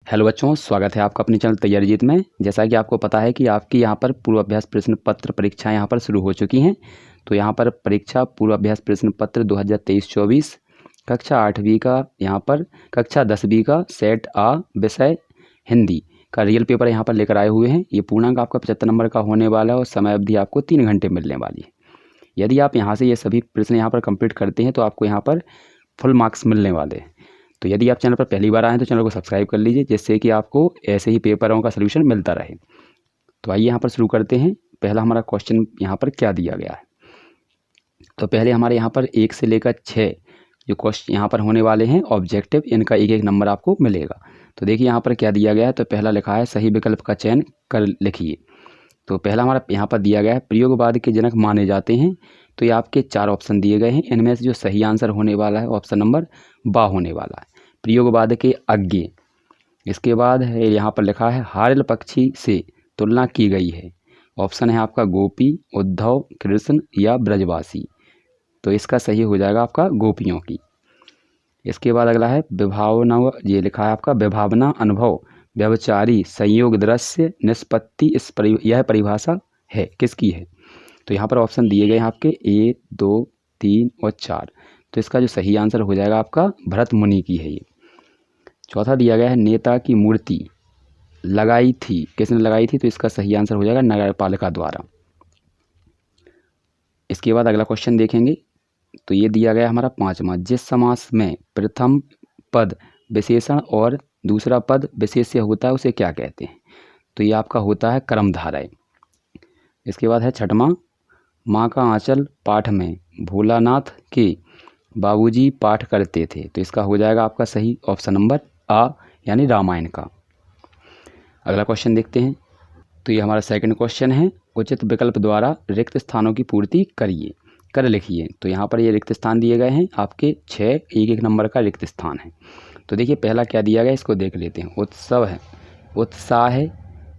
Hello बच्चों, स्वागत है आपका अपने चैनल तैयारी जीत में। जैसा कि आपको पता है कि आपकी यहाँ पर पूर्वाभ्यास प्रश्न पत्र परीक्षा यहाँ पर शुरू हो चुकी हैं। तो यहाँ पर परीक्षा पूर्वाभ्यास प्रश्न पत्र 2023-24 कक्षा 8वीं का यहाँ पर कक्षा 10वीं का सेट आ विषय हिंदी का रियल पेपर यहाँ पर लेकर आए हुए हैं। ये पूर्णांक आपका 75 नंबर का होने वाला है और समय अवधि आपको 3 घंटे मिलने वाली है। यदि आप यहाँ से ये सभी प्रश्न यहाँ पर कंप्लीट करते हैं तो आपको यहाँ पर फुल मार्क्स मिलने वाले हैं। तो यदि आप चैनल पर पहली बार आए हैं तो चैनल को सब्सक्राइब कर लीजिए, जिससे कि आपको ऐसे ही पेपरों का सलूशन मिलता रहे। तो आइए यहाँ पर शुरू करते हैं। पहला हमारा क्वेश्चन यहाँ पर क्या दिया गया है। तो पहले हमारे यहाँ पर 1 से लेकर 6 जो क्वेश्चन यहाँ पर होने वाले हैं ऑब्जेक्टिव, इनका एक एक नंबर आपको मिलेगा। तो देखिए यहाँ पर क्या दिया गया है। तो पहला लिखा है सही विकल्प का चयन कर लिखिए। तो पहला हमारा यहाँ पर दिया गया है प्रयोगवाद के जनक माने जाते हैं। तो ये आपके 4 ऑप्शन दिए गए हैं। इनमें से जो सही आंसर होने वाला है ऑप्शन नंबर बा होने वाला है, प्रयोगवाद के अज्ञे। इसके बाद है यहाँ पर लिखा है हारिल पक्षी से तुलना की गई है। ऑप्शन है आपका गोपी, उद्धव, कृष्ण या ब्रजवासी। तो इसका सही हो जाएगा आपका गोपियों की। इसके बाद अगला है विभावना, ये लिखा है आपका विभावना, अनुभव, व्यभिचारी, संयोग, दृश्य, निष्पत्ति। यह परिभाषा है किसकी है। तो यहाँ पर ऑप्शन दिए गए हैं आपके 1, 2, 3 और 4। तो इसका जो सही आंसर हो जाएगा आपका भरत मुनि की है ये। चौथा दिया गया है नेता की मूर्ति लगाई थी, किसने लगाई थी। तो इसका सही आंसर हो जाएगा नगरपालिका द्वारा। इसके बाद अगला क्वेश्चन देखेंगे। तो ये दिया गया हमारा 5वां, जिस समास में प्रथम पद विशेषण और दूसरा पद विशेष्य होता है उसे क्या कहते हैं। तो ये आपका होता है कर्मधारय। इसके बाद है 6वां, माँ का आंचल पाठ में भोलानाथ के बाबूजी पाठ करते थे। तो इसका हो जाएगा आपका सही ऑप्शन नंबर आ, यानी रामायण का। अगला क्वेश्चन देखते हैं। तो ये हमारा सेकंड क्वेश्चन है, उचित विकल्प द्वारा रिक्त स्थानों की पूर्ति कर लिखिए। तो यहाँ पर ये रिक्त स्थान दिए गए हैं आपके 6, एक एक नंबर का रिक्त स्थान है। तो देखिए पहला क्या दिया गया, इसको देख लेते हैं। उत्सव है, उत्साह है,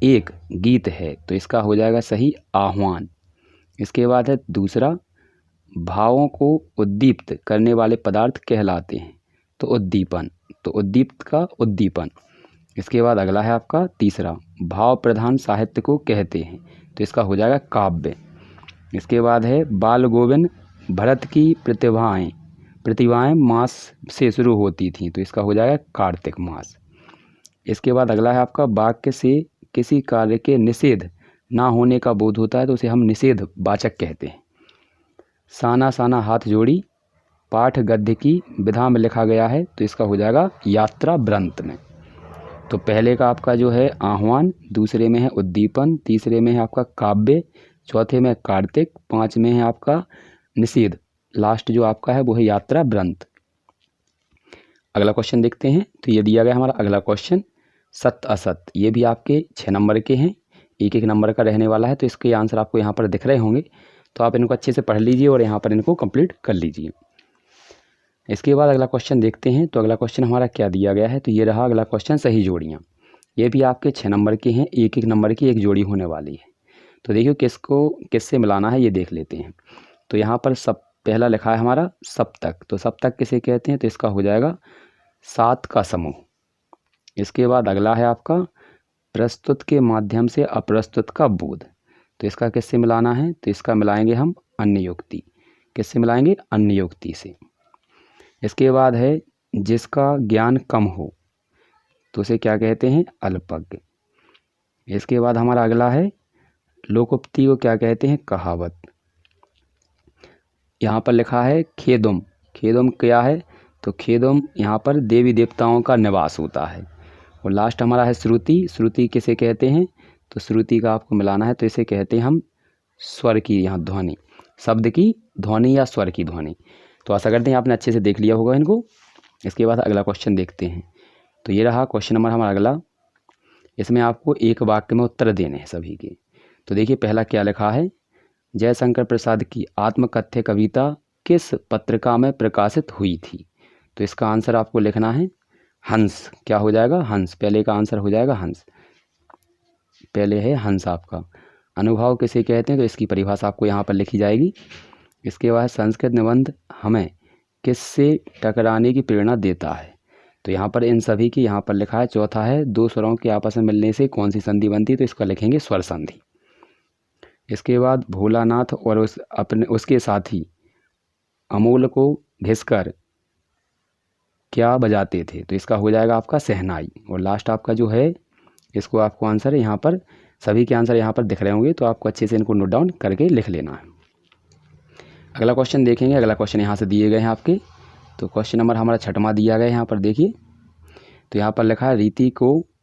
एक गीत है। तो इसका हो जाएगा सही आह्वान। इसके बाद है दूसरा, भावों को उद्दीप्त करने वाले पदार्थ कहलाते हैं। तो उद्दीपन, तो उद्दीप्त का उद्दीपन। इसके बाद अगला है आपका तीसरा, भाव प्रधान साहित्य को कहते हैं। तो इसका हो जाएगा काव्य। इसके बाद है बाल गोविंद भरत की प्रतिभाएं मास से शुरू होती थीं। तो इसका हो जाएगा कार्तिक मास। इसके बाद अगला है आपका वाक्य से किसी कार्य के निषेध ना होने का बोध होता है तो उसे हम निषेध वाचक कहते हैं। साना साना हाथ जोड़ी पाठ गद्य की विधा में लिखा गया है। तो इसका हो जाएगा यात्रा वृंत में। तो पहले का आपका जो है आह्वान, दूसरे में है उद्दीपन, तीसरे में है आपका काव्य, चौथे में कार्तिक, 5 में है आपका निषेध, लास्ट जो आपका है वो है यात्रा वृंत। अगला क्वेश्चन देखते हैं। तो ये दिया गया हमारा अगला क्वेश्चन सत्य असत्य। ये भी आपके 6 नंबर के हैं, एक एक नंबर का रहने वाला है। तो इसके आंसर आपको यहाँ पर दिख रहे होंगे। तो आप इनको अच्छे से पढ़ लीजिए और यहाँ पर इनको कंप्लीट कर लीजिए। इसके बाद अगला क्वेश्चन देखते हैं। तो अगला क्वेश्चन हमारा क्या दिया गया है। तो ये रहा अगला क्वेश्चन सही जोड़ियाँ। ये भी आपके 6 नंबर के हैं, एक एक नंबर की एक जोड़ी होने वाली है। तो देखिए किसको किससे मिलाना है ये देख लेते हैं। तो यहाँ पर सब पहला लिखा है हमारा सप्तक। तो सप्तक किसे कहते हैं। तो इसका हो जाएगा 7 का समूह। इसके बाद अगला है आपका प्रस्तुत के माध्यम से अप्रस्तुत का बोध। तो इसका किससे मिलाना है। तो इसका मिलाएंगे हम अन्य युक्ति। किससे मिलाएंगे, अन्य युक्ति से। इसके बाद है जिसका ज्ञान कम हो तो उसे क्या कहते हैं, अल्पज्ञ। इसके बाद हमारा अगला है लोकोक्ति को क्या कहते हैं, कहावत। यहाँ पर लिखा है खेदुम। खेदुम क्या है। तो खेदुम यहाँ पर देवी देवताओं का निवास होता है। और लास्ट हमारा है श्रुति। श्रुति किसे कहते हैं। तो श्रुति का आपको मिलाना है। तो इसे कहते हैं हम स्वर की यहाँ ध्वनि, शब्द की ध्वनि या स्वर की ध्वनि। तो आशा करते हैं आपने अच्छे से देख लिया होगा इनको। इसके बाद अगला क्वेश्चन देखते हैं। तो ये रहा क्वेश्चन नंबर हमारा अगला। इसमें आपको एक वाक्य में उत्तर देने हैं सभी के। तो देखिए पहला क्या लिखा है, जयशंकर प्रसाद की आत्मकथ्य कविता किस पत्रिका में प्रकाशित हुई थी। तो इसका आंसर आपको लिखना है हंस। क्या हो जाएगा, हंस। पहले का आंसर हो जाएगा हंस। पहले है हंस आपका। अनुभव किसे कहते हैं। तो इसकी परिभाषा आपको यहाँ पर लिखी जाएगी। इसके बाद संस्कृत निबंध हमें किससे टकराने की प्रेरणा देता है। तो यहाँ पर इन सभी की यहाँ पर लिखा है। चौथा है, दो स्वरों के आपस में मिलने से कौन सी संधि बनती है, तो इसका लिखेंगे स्वर संधि। इसके बाद भोलानाथ और उसके साथी अमोल को घिसकर क्या बजाते थे, तो इसका हो जाएगा आपका शहनाई। और लास्ट आपका जो है, इसको आपको आंसर यहाँ पर सभी के आंसर यहाँ पर दिख रहे होंगे, तो आपको अच्छे से इनको नोट डाउन करके लिख लेना है। अगला क्वेश्चन देखेंगे। अगला क्वेश्चन यहाँ से दिए गए हैं आपके। तो क्वेश्चन नंबर हमारा 6वां दिया गया है यहाँ पर देखिए। तो यहाँ पर लिखा है,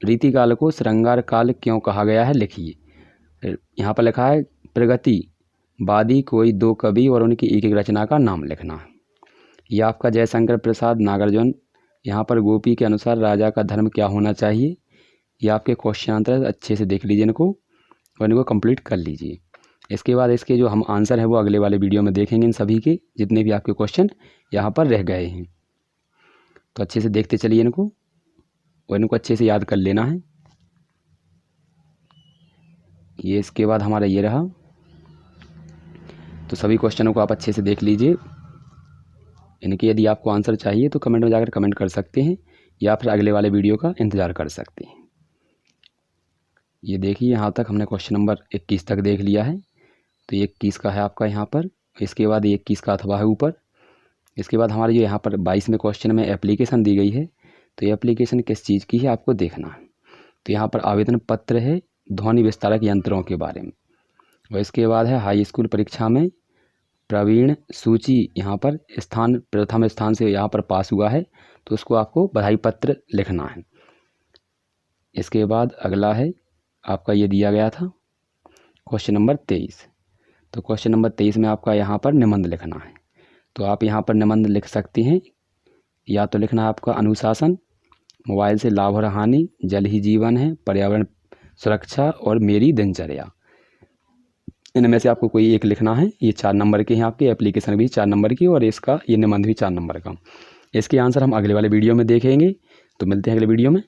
रीतिकाल को श्रृंगार काल क्यों कहा गया है, लिखिए। यहाँ पर लिखा है, प्रगतिवादी कोई दो कवि और उनकी एक एक रचना का नाम लिखना है। ये आपका जयशंकर प्रसाद नागार्जुन। यहाँ पर गोपी के अनुसार राजा का धर्म क्या होना चाहिए। ये आपके क्वेश्चन आंसर अच्छे से देख लीजिए इनको और इनको कंप्लीट कर लीजिए। इसके बाद इसके जो हम आंसर है वो अगले वाले वीडियो में देखेंगे, इन सभी के जितने भी आपके क्वेश्चन यहाँ पर रह गए हैं। तो अच्छे से देखते चलिए इनको और इनको अच्छे से याद कर लेना है। ये इसके बाद हमारा ये रहा। तो सभी क्वेश्चनों को आप अच्छे से देख लीजिए। इनके यदि आपको आंसर चाहिए तो कमेंट में जाकर कमेंट कर सकते हैं या फिर अगले वाले वीडियो का इंतज़ार कर सकते हैं। ये देखिए, यहाँ तक हमने क्वेश्चन नंबर 21 तक देख लिया है। तो ये 21 का है आपका यहाँ पर। इसके बाद ये 21 का अथवा है ऊपर। इसके बाद हमारे जो यहाँ पर 22वें क्वेश्चन में एप्लीकेशन दी गई है। तो ये एप्लीकेशन किस चीज़ की है आपको देखना है। तो यहाँ पर आवेदन पत्र है ध्वनि विस्तारक यंत्रों के बारे में। और इसके बाद है हाई स्कूल परीक्षा में प्रवीण सूची, यहाँ पर प्रथम स्थान से यहाँ पर पास हुआ है, तो उसको आपको बधाई पत्र लिखना है। इसके बाद अगला है आपका ये दिया गया था क्वेश्चन नंबर 23। तो क्वेश्चन नंबर 23 में आपका यहाँ पर निबंध लिखना है। तो आप यहाँ पर निबंध लिख सकते हैं, या तो लिखना है आपका अनुशासन, मोबाइल से लाभ और हानि, जल ही जीवन है, पर्यावरण सुरक्षा और मेरी दिनचर्या। इनमें से आपको कोई एक लिखना है। ये 4 नंबर के हैं आपके। एप्लीकेशन भी 4 नंबर की और इसका ये निबंध भी 4 नंबर का। इसके आंसर हम अगले वाले वीडियो में देखेंगे। तो मिलते हैं अगले वीडियो में।